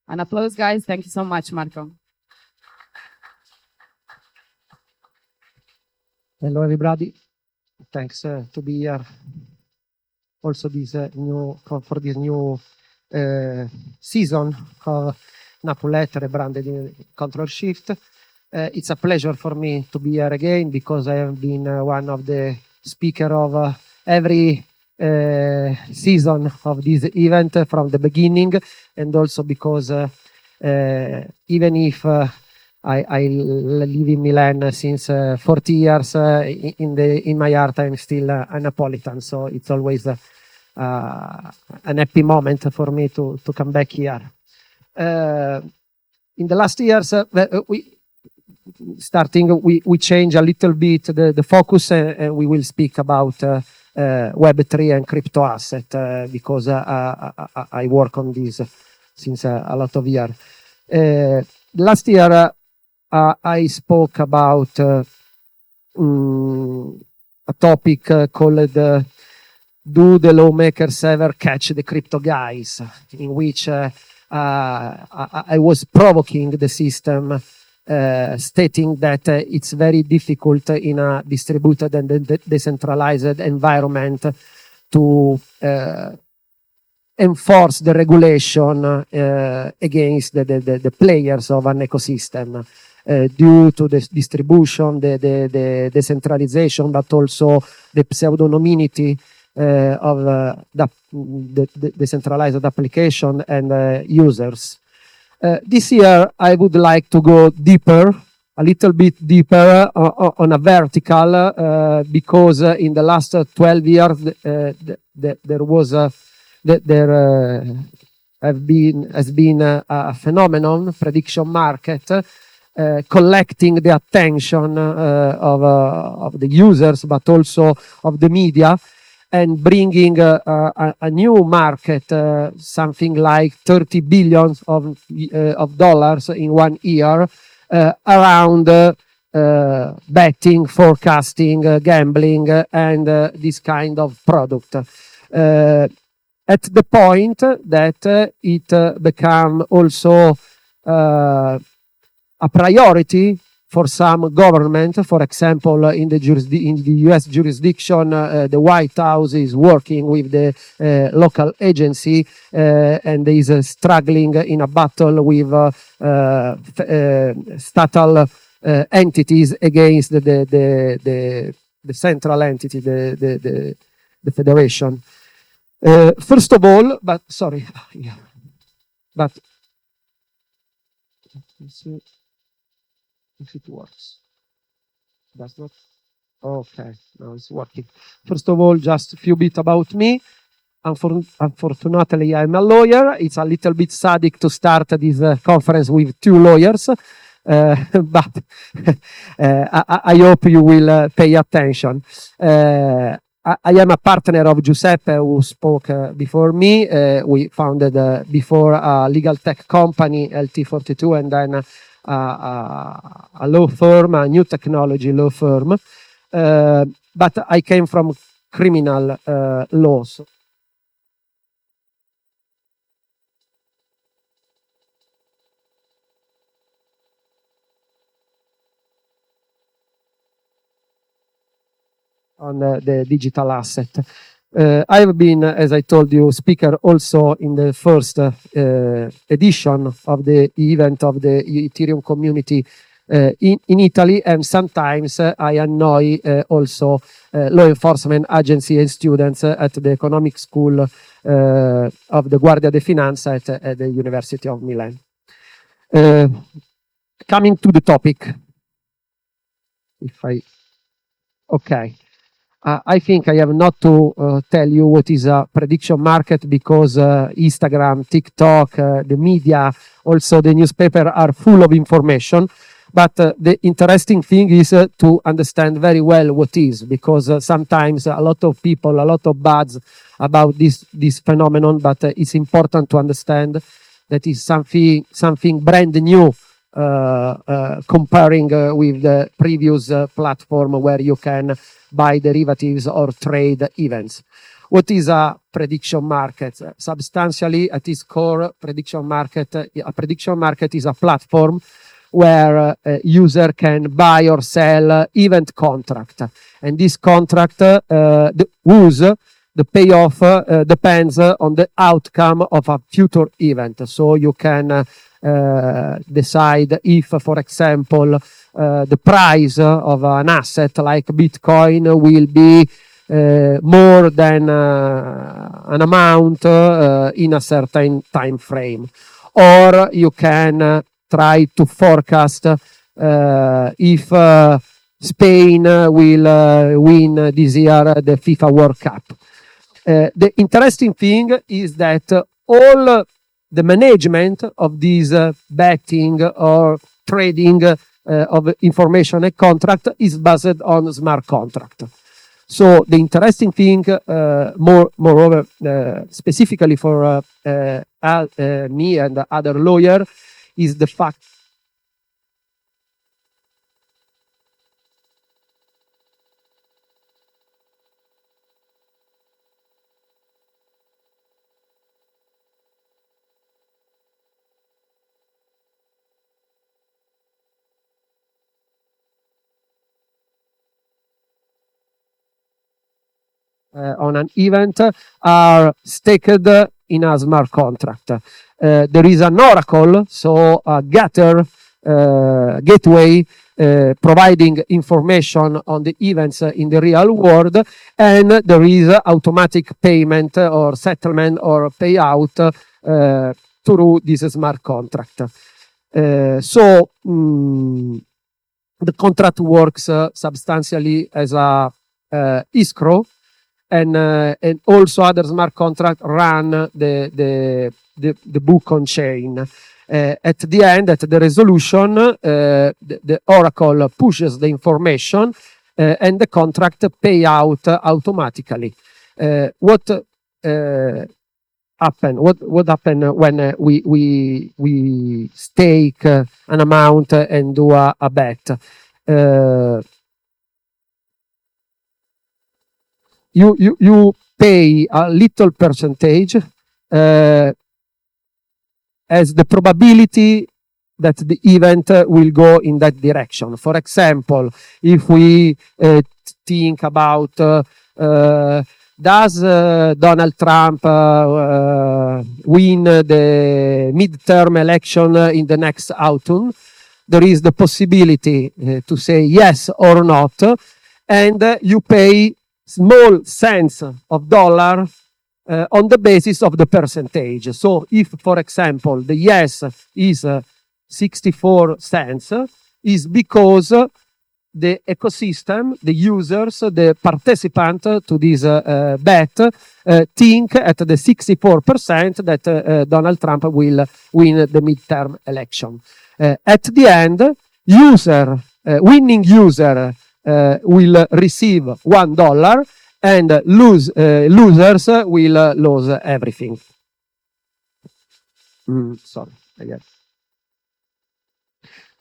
An applause, guys. Thank you so much, Marco. Hello, everybody. Thanks to be here. Also, this for this new season of Napulettere branded in Control Shift. It's a pleasure for me to be here again because I have been one of the speaker of every season of this event from the beginning, and also because even if I live in Milan since 40 years, in my heart I'm still a Napolitan, so it's always an happy moment for me to come back here. In the last years, we change a little bit the focus, and we will speak about Web3 and crypto asset because I work on this since a lot of years. Last year, I spoke about a topic called "Do the lawmakers ever catch the crypto guys?" in which I was provoking the system, stating that it's very difficult in a distributed and decentralized environment to enforce the regulation against the players of an ecosystem due to the distribution, the decentralization, but also the pseudonymity of the decentralized application and users. This year, I would like to go deeper, a little bit deeper on a vertical, because in the last 12 years, there has been a phenomenon, prediction market, collecting the attention of the users, but also of the media, and bringing a new market, something like 30 billion of dollars in 1 year, around betting, forecasting, gambling, and this kind of product. At the point that it became also a priority for some government. For example, in the US jurisdiction, the White House is working with the local agency and is struggling in a battle with stattal entities against the central entity, the federation. First of all, but sorry, yeah, but let's see if it works. Does not? Okay, now it's working. First of all, just a few bit about me. Unfortunately, I'm a lawyer. It's a little bit sadistic to start this conference with 2 lawyers, but I hope you will pay attention. I am a partner of Giuseppe, who spoke before me. We founded before a legal tech company, LT42, and then a law firm, a new technology law firm. But I came from criminal laws. On the digital asset. I have been, as I told you, speaker also in the first edition of the event of the Ethereum community in Italy, and sometimes I annoy also law enforcement agency and students at the economic school of the Guardia di Finanza at the University of Milan. Coming to the topic, okay. I think I have not to tell you what is a prediction market, because Instagram, TikTok, the media, also the newspaper are full of information. But the interesting thing is to understand very well what is, because sometimes a lot of people, a lot of buzz about this phenomenon, but it's important to understand that is something brand new, comparing with the previous platform where you can buy derivatives or trade events. what is a prediction market? Substantially, at its core, a prediction market is a platform where a user can buy or sell event contract. And this contract, the payoff depends on the outcome of a future event. So you can decide if, for example, the price of an asset like Bitcoin will be more than an amount in a certain time frame. Or you can try to forecast if Spain will win this year the FIFA World Cup. The interesting thing is that all the management of this betting or trading of information and contract is based on smart contract. So the interesting thing, moreover, specifically for me and other lawyer, is the fact on an event are staked in a smart contract. There is an oracle, so a gateway providing information on the events in the real world, and there is automatic payment or settlement or payout through this smart contract. So the contract works substantially as a escrow, and also other smart contracts run the book on chain. At the end, at the resolution, the oracle pushes the information and the contract pay out automatically. What happen when we stake an amount and do a bet? You pay a little percentage as the probability that the event will go in that direction. For example, if we think about does Donald Trump win the midterm election in the next autumn, there is the possibility to say yes or not, and you pay small cents of dollar on the basis of the percentage. So if, for example, the yes is 64 cents, is because the ecosystem, the users, the participant to this bet think at the 64% that Donald Trump will win the midterm election. At the end, winning user will receive $1, and losers will lose everything. Sorry, again.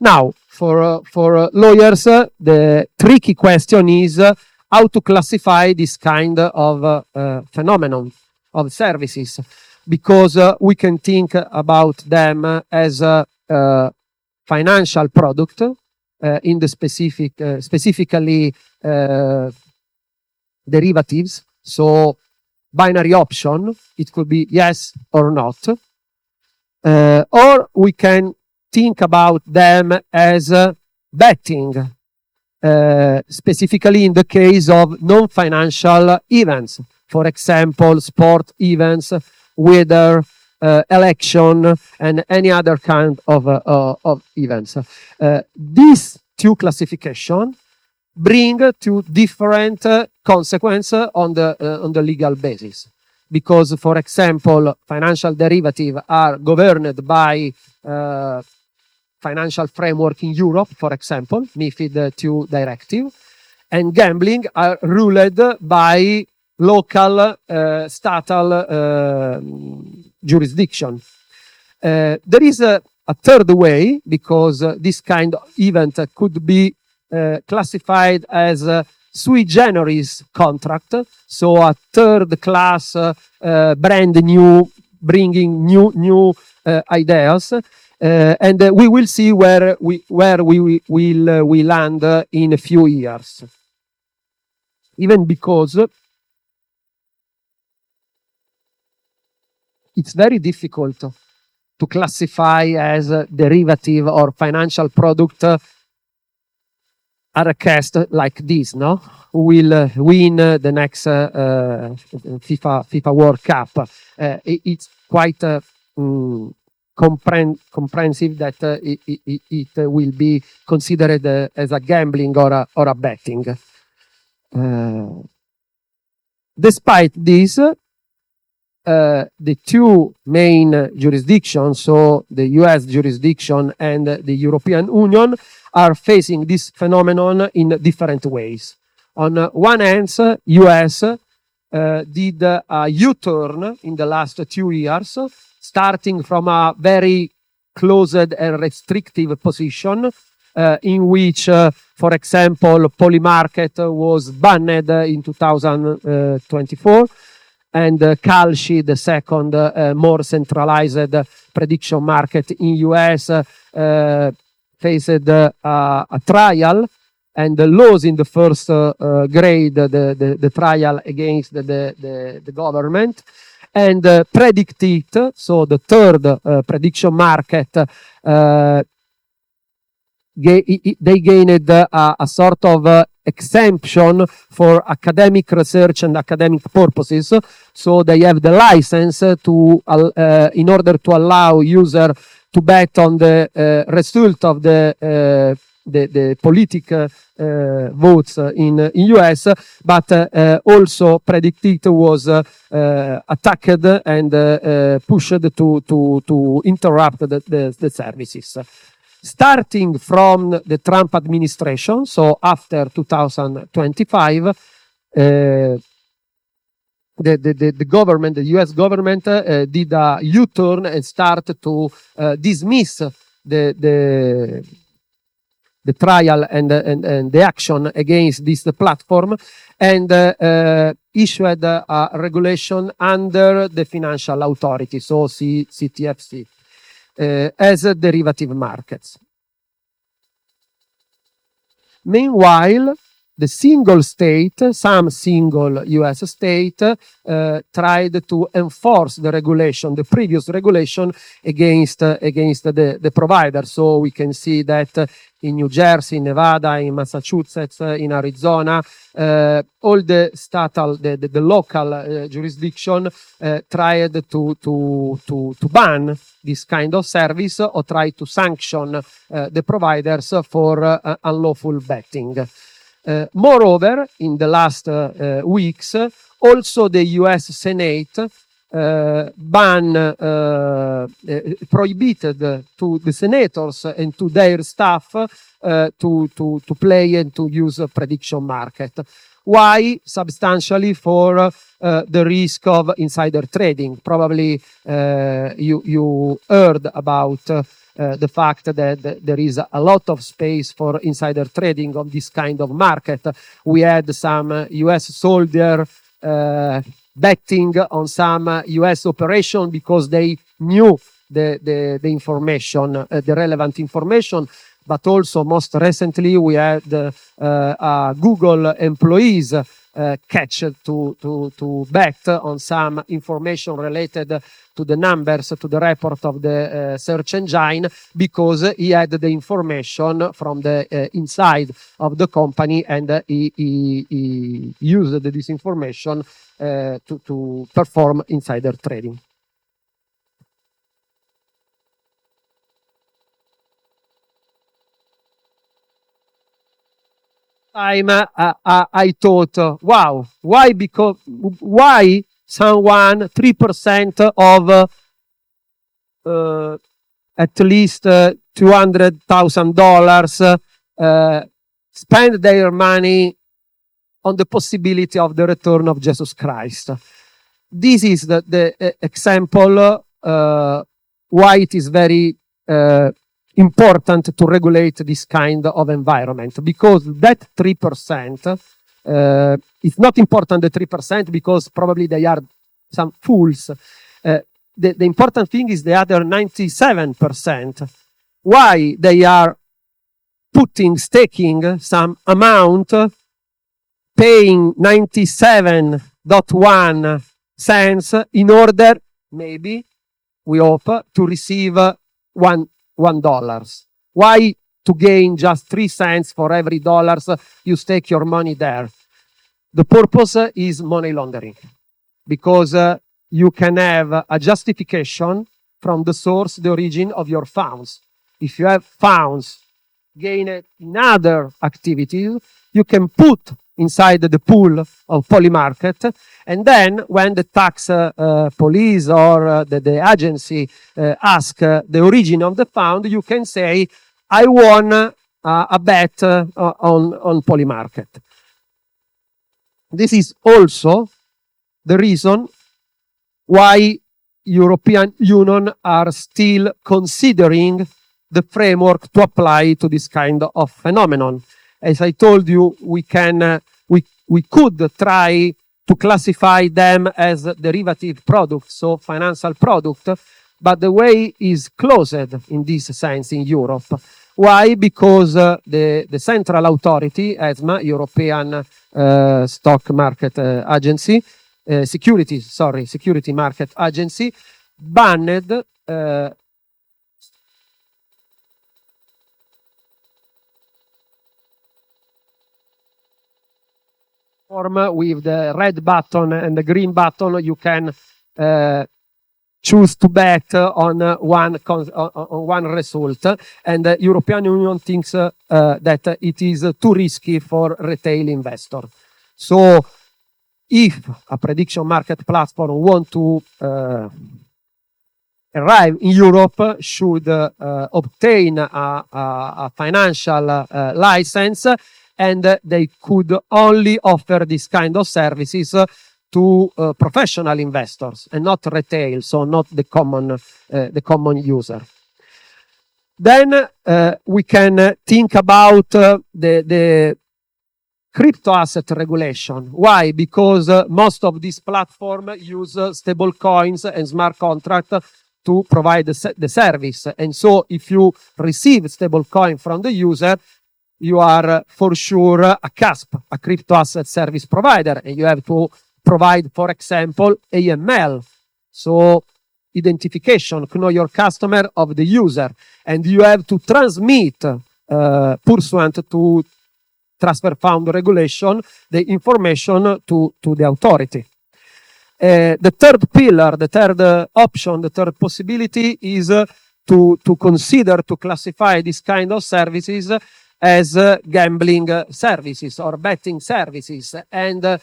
Now, for lawyers, the tricky question is how to classify this kind of phenomenon of services, because we can think about them as a financial product in the specifically derivatives. So binary option, it could be yes or not. Or we can think about them as betting, specifically in the case of non-financial events. For example, sport events, weather, election, and any other kind of events. These two classifications bring to different consequences on the legal basis. Because, for example, financial derivatives are governed by financial framework in Europe, for example, MiFID II directive, and gambling are ruled by local statal jurisdiction. There is a third way, because this kind of event could be classified as sui generis contract, so a third class brand new, bringing new ideas, and we will see where we will land in a few years. Even because it's very difficult to classify as a derivative or financial product at a cast like this, no? Who will win the next FIFA World Cup. It's quite comprehensive that it will be considered as a gambling or a betting. Despite this, the two main jurisdictions, so the US jurisdiction and the European Union, are facing this phenomenon in different ways. On one hand, US did a U-turn in the last 2 years, starting from a very closed and restrictive position, in which, for example, Polymarket was banned in 2024, and Kalshi, the second more centralized prediction market in US, faced a trial and lost in the first grade the trial against the government. And Predictit, so the third prediction market, they gained a sort of exemption for academic research and academic purposes. So they have the license to, in order to allow user to bet on the result of the political votes in US, but also Predictit was attacked and pushed to interrupt the services. Starting from the Trump administration, so after 2025, the government, the US government, did a U-turn and started to dismiss the trial and the action against this platform, and issued a regulation under the financial authority, so CTFC. As derivative markets. Meanwhile, the single state, some single US state, tried to enforce the regulation, the previous regulation against the provider. So we can see that in New Jersey, in Nevada, in Massachusetts, in Arizona, all the statal, the local jurisdiction tried to ban this kind of service or try to sanction the providers for unlawful betting. Moreover, in the last weeks, also the US Senate prohibited to the senators and to their staff to play and to use a prediction market. Why? Substantially for the risk of insider trading. Probably you heard about the fact that there is a lot of space for insider trading of this kind of market. We had some US soldier betting on some US operation because they knew the information, the relevant information. But also, most recently, we had Google employees catch to bet on some information related to the numbers, to the report of the search engine, because he had the information from the inside of the company, and he used this information to perform insider trading. Time I thought, wow, why? Because why someone 3% of at least $200,000 spend their money on the possibility of the return of Jesus Christ? This is the example why it is very important to regulate this kind of environment, because that 3% It's not important the 3% because probably they are some fools. The important thing is the other 97%. Why they are staking some amount, paying 97.1 cents in order, maybe, we hope, to receive $1. Why to gain just 3 cents for every dollar you stake your money there? The purpose is money laundering, because you can have a justification from the source, the origin of your funds. If you have funds gained in other activities, you can put inside the pool of Polymarket, and then when the tax police or the agency ask the origin of the fund, you can say, I won a bet on Polymarket. This is also the reason why European Union are still considering the framework to apply to this kind of phenomenon. As I told you, we could try to classify them as derivative products, so financial product, but the way is closed in this sense in Europe. Why? Because the central authority, ESMA, European Stock Market Agency, Security Market Agency, banned with the red button and the green button. You can choose to bet on one result, and the European Union thinks that it is too risky for retail investor. So if a prediction market platform want to arrive in Europe, should obtain a financial license, and they could only offer this kind of services to professional investors and not retail, so not the common user. Then we can think about the crypto asset regulation. Why? Because most of these platforms use stable coins and smart contracts to provide the service. And so if you receive stable coin from the user, you are for sure a CASP, a crypto asset service provider, and you have to provide, for example, AML, so identification, know your customer of the user, and you have to transmit, pursuant to transfer fund regulation, the information to the authority. The third pillar, the third option, the third possibility is to consider, to classify this kind of services as gambling services or betting services, and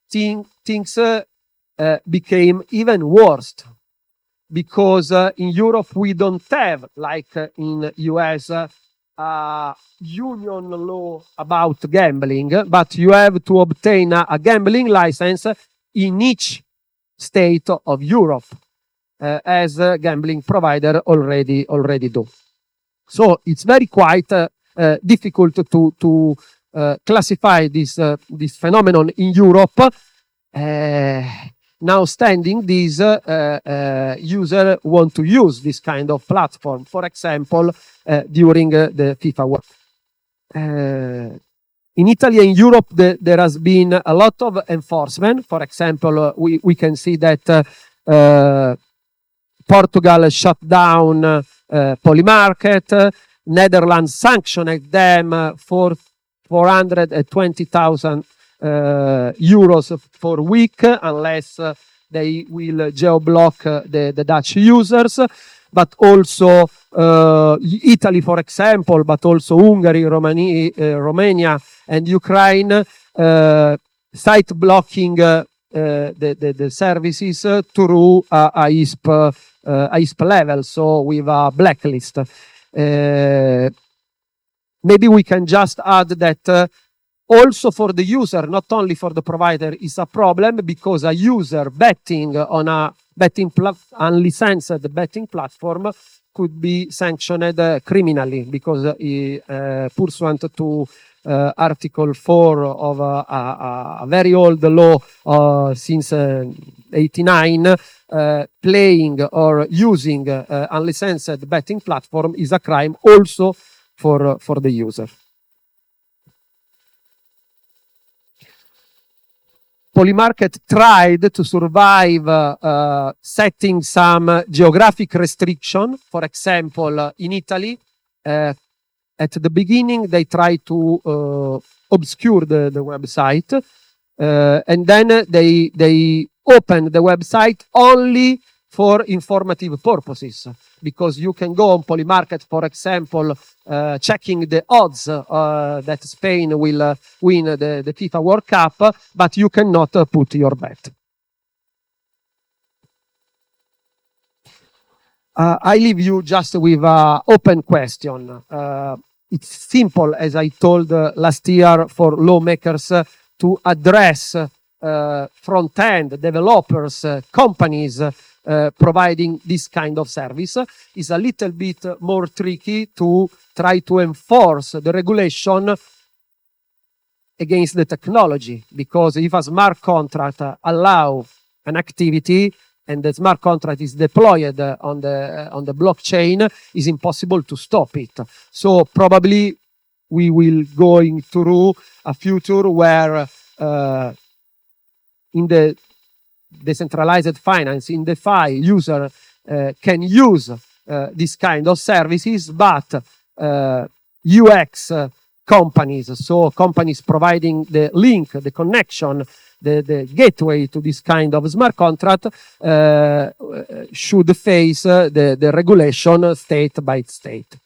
things became even worse, because in Europe we don't have, like in US, union law about gambling, but you have to obtain a gambling license in each state of Europe, as a gambling provider already do. So it's very quite difficult to classify this phenomenon in Europe. Now standing this, user want to use this kind of platform, for example, during the FIFA World. In Italy and Europe, there has been a lot of enforcement. For example, we can see that Portugal shut down Polymarket, Netherlands sanctioned them for 420,000 euros for week, unless they will geo-block the Dutch users. But also Italy, for example, but also Hungary, Romania, and Ukraine, site blocking the services through a ISP level, so with a blacklist. Maybe we can just add that also for the user, not only for the provider, is a problem, because a user betting on a unlicensed betting platform could be sanctioned criminally, because pursuant to Article 4 of a very old law since 89, playing or using unlicensed betting platform is a crime also for the user. Polymarket tried to survive setting some geographic restriction. For example, in Italy, at the beginning, they tried to obscure the website, and then they opened the website only for informative purposes, because you can go on Polymarket, for example, checking the odds that Spain will win the FIFA World Cup, but you cannot put your bet. I leave you just with an open question. It's simple, as I told last year, for lawmakers to address front-end developers, companies providing this kind of service. Is a little bit more tricky to try to enforce the regulation against the technology, because if a smart contract allows an activity and the smart contract is deployed on the blockchain, it's impossible to stop it. So probably we will going through a future where in the decentralized finance, in DeFi, user can use this kind of services, but UX companies, so companies providing the link, the connection, the gateway to this kind of smart contract, should face the regulation state by state.